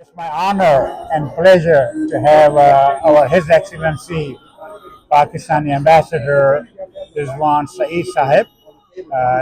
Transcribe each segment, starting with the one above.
It's my honor and pleasure to have our His Excellency Pakistani Ambassador Rizwan Saeed Sahib,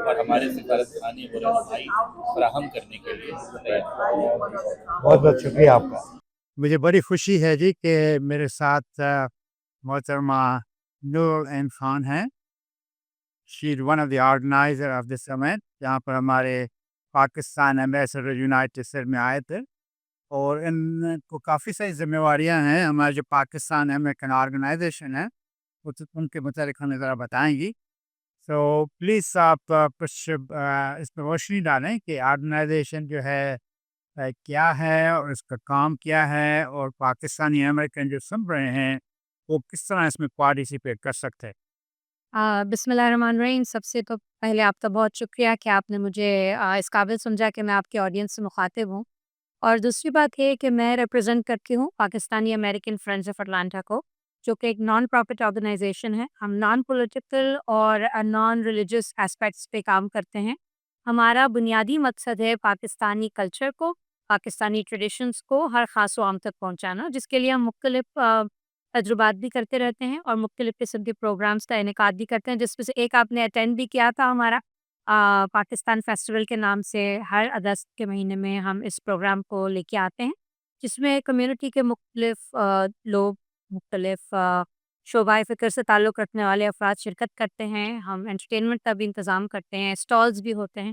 اور ہمارے سفارت خانے وہ رہنمائی فراہم کرنے کے لیے تیار ہیں۔ بہت بہت شکریہ آپ کا. مجھے بڑی خوشی ہے جی کہ میرے ساتھ محترمہ نور این خان ہیں. She is one of the organiser of this summit, جہاں پر ہمارے پاکستان ایمبیسڈر یونائٹڈ اسٹیٹ میں آئے تھے، اور ان کو کافی ساری ذمہ داریاں ہیں. ہمارے جو پاکستان امریکن آرگنائزیشن ہے ان کے متعلق ہمیں ذرا بتائیں گی. سو پلیز آپ کچھ اس پہ روشنی ڈالیں کہ آرگنائزیشن جو ہے کیا ہے، اور اس کا کام کیا ہے، اور پاکستانی امریکن جو سن رہے ہیں وہ کس طرح اس میں پارٹیسپیٹ کر سکتے ہیں. بسم اللہ الرحمن الرحیم. سب سے تو پہلے آپ کا بہت شکریہ کہ آپ نے مجھے اس قابل سمجھا کہ میں آپ کے آڈینس سے مخاطب ہوں. اور دوسری بات یہ کہ میں ریپرزینٹ کرتی ہوں Pakistani American friends of Atlanta کو، جو کہ ایک نان پروفٹ آرگنائزیشن ہے. ہم نان پولیٹیکل اور نان ریلیجس اسپیکٹس پہ کام کرتے ہیں. ہمارا بنیادی مقصد ہے پاکستانی کلچر کو، پاکستانی ٹریڈیشنس کو ہر خاص و عام تک پہنچانا، جس کے لیے ہم مختلف تجربات بھی کرتے رہتے ہیں اور مختلف قسم کے پروگرامز کا انعقاد بھی کرتے ہیں، جس میں سے ایک آپ نے اٹینڈ بھی کیا تھا ہمارا پاکستان فیسٹیول کے نام سے. ہر اگست کے مہینے میں ہم اس پروگرام کو لے کے آتے ہیں، جس میں کمیونٹی کے مختلف لوگ، مختلف شعبۂ فکر سے تعلق رکھنے والے افراد شرکت کرتے ہیں. ہم انٹرٹینمنٹ کا بھی انتظام کرتے ہیں، اسٹالز بھی ہوتے ہیں،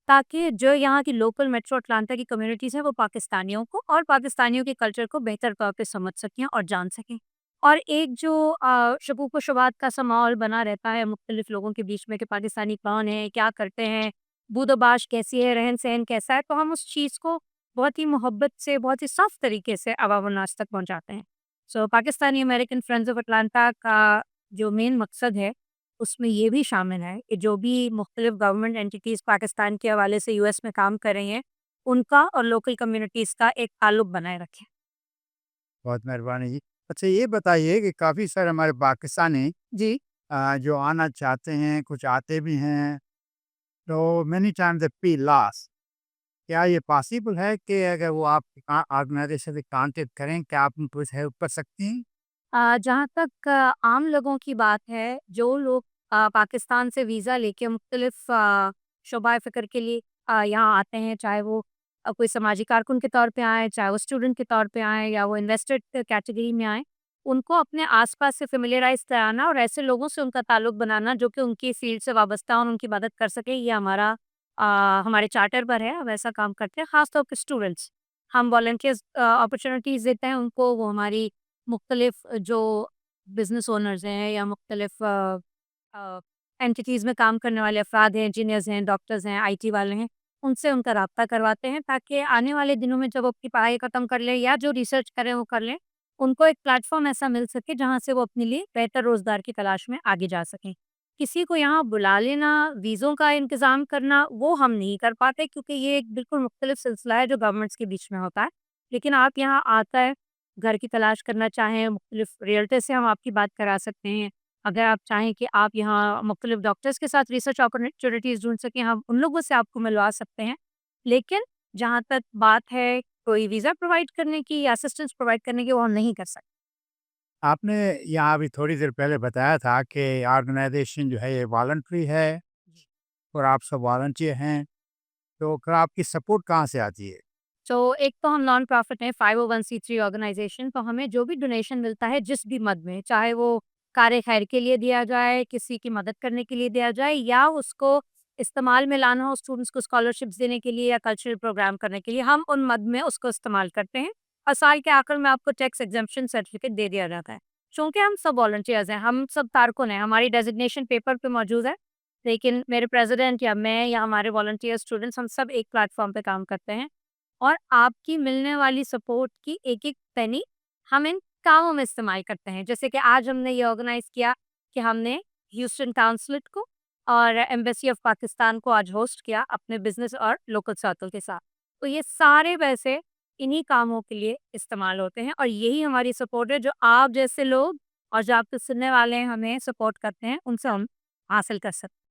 تاکہ جو یہاں کی لوکل میٹرو اٹلانٹا کی کمیونٹیز ہیں وہ پاکستانیوں کو اور پاکستانیوں کے کلچر کو بہتر طور پہ سمجھ سکیں اور جان سکیں. اور ایک جو شکوک و شبہات کا سا ماحول بنا رہتا ہے مختلف لوگوں کے بیچ میں کہ پاکستانی کون ہے، کیا کرتے ہیں، بود و باش کیسی ہے، رہن سہن کیسا ہے، تو ہم اس چیز کو بہت ہی محبت سے، بہت ہی صاف طریقے سے عوام الناس تک پہنچاتے ہیں. So Pakistani American friends of Atlanta کا جو مین مقصد ہے اس میں یہ بھی شامل ہے کہ جو بھی مختلف گورنمنٹ اینٹیز پاکستان کے حوالے سے US میں کام کر رہی ہیں، ان کا اور لوکل کمیونٹیز کا ایک تعلق بنائے رکھیں. بہت مہربانی جی. اچھا یہ بتائیے کہ کافی سارے ہمارے پاکستانی جی جو آنا چاہتے ہیں، کچھ آتے بھی ہیں، تو مینی ٹائم دے پی لاس. کیا یہ پاسبل ہے کہ اگر وہ آپ کی آرگنائزیشن سے کانٹیکٹ کریں کہ آپ ان کو ہیلپ کر سکتی ہیں؟ جہاں تک عام لوگوں کی بات ہے، جو لوگ پاکستان سے ویزا لے کے مختلف شعبۂ فکر کے لیے یہاں آتے ہیں، چاہے وہ کوئی سماجی کارکن کے طور پہ آئیں، چاہے وہ اسٹوڈنٹ کے طور پہ آئیں، یا وہ انویسٹر کیٹیگری میں آئیں، ان کو اپنے آس پاس سے فیملیرائز کرانا اور ایسے لوگوں سے ان کا تعلق بنانا جو کہ ان کی فیلڈ سے وابستہ ہوں، ان کی مدد کر سکیں. یہ ہمارے چارٹر پر ہے. ہم ایسا کام کرتے ہیں خاص طور پہ اسٹوڈنٹس. ہم والنٹیئرز اپرچونیٹیز دیتے ہیں ان کو. وہ ہماری مختلف جو بزنس اونرز ہیں یا مختلف اینٹیز میں کام کرنے والے افراد ہیں، انجینئرز ہیں، ڈاکٹرز ہیں، IT والے ہیں، ان سے ان کا رابطہ کرواتے ہیں، تاکہ آنے والے دنوں میں جب وہ اپنی پڑھائی ختم کر لیں یا جو ریسرچ کریں وہ کر لیں، ان کو ایک پلیٹ فارم ایسا مل سکے جہاں سے وہ اپنے لیے بہتر روزگار کی تلاش میں آگے جا سکیں. کسی کو یہاں بلا لینا، ویزوں کا انتظام کرنا، وہ ہم نہیں کر پاتے کیونکہ یہ ایک بالکل مختلف سلسلہ ہے جو گورنمنٹس کے بیچ میں ہوتا ہے. لیکن آپ یہاں آتا ہے گھر کی تلاش کرنا چاہیں، مختلف ریئلٹر سے ہم آپ کی بات کرا سکتے ہیں. اگر آپ چاہیں کہ آپ یہاں مختلف ڈاکٹرز کے ساتھ ریسرچ اپرچونیٹیز ڈھونڈ سکیں، ہم ان لوگوں سے آپ کو ملوا سکتے ہیں. لیکن جہاں تک بات ہے کوئی ویزا پرووائڈ کرنے کی یا اسسٹنس پرووائڈ کرنے کی، وہ ہم نہیں کر سکتے. آپ نے یہاں ابھی تھوڑی دیر پہلے بتایا تھا کہ آرگنائزیشن جو ہے یہ والنٹری ہے، اور آپ سب والنٹیئر ہیں، تو پھر آپ کی سپورٹ کہاں سے آتی ہے؟ تو ایک تو ہم نان پروفٹ ہیں، 501(c)(3) آرگنائزیشن. تو ہمیں جو بھی ڈونیشن ملتا ہے جس بھی مد میں، چاہے وہ کار خیر کے لیے دیا جائے، کسی کی مدد کرنے کے لیے دیا جائے، یا اس کو استعمال میں لانا ہو اسٹوڈنٹس کو اسکالرشپس دینے کے لیے یا کلچرل پروگرام کرنے کے لیے، ہم ان مد میں اس کو استعمال کرتے ہیں. اور سال کے آخر میں آپ کو ٹیکس ایگزمپشن سرٹیفکیٹ دے دیا جاتا ہے. چونکہ ہم سب والنٹیئرز ہیں، ہم سب تارکن ہیں، ہماری ڈیزگنیشن پیپر پہ موجود ہے، لیکن میرے پریزیڈنٹ یا میں یا ہمارے والنٹیئر اسٹوڈنٹس، ہم سب ایک پلیٹ فارم پہ کام کرتے ہیں. اور آپ کی ملنے والی سپورٹ کی ایک ایک پینی ہم ان کاموں میں استعمال کرتے ہیں. جیسے کہ آج ہم نے یہ آرگنائز کیا کہ ہم نے ہیوسٹن کاؤنسلیٹ کو اور ایمبیسی آف پاکستان کو آج ہوسٹ کیا اپنے بزنس اور لوکل سرکل کے ساتھ. تو یہ سارے پیسے انہی کاموں کے لیے استعمال ہوتے ہیں، اور یہی ہماری سپورٹ ہے جو آپ جیسے لوگ اور جو آپ کے سننے والے ہیں ہمیں سپورٹ کرتے ہیں، ان سے ہم حاصل کر سکتے ہیں.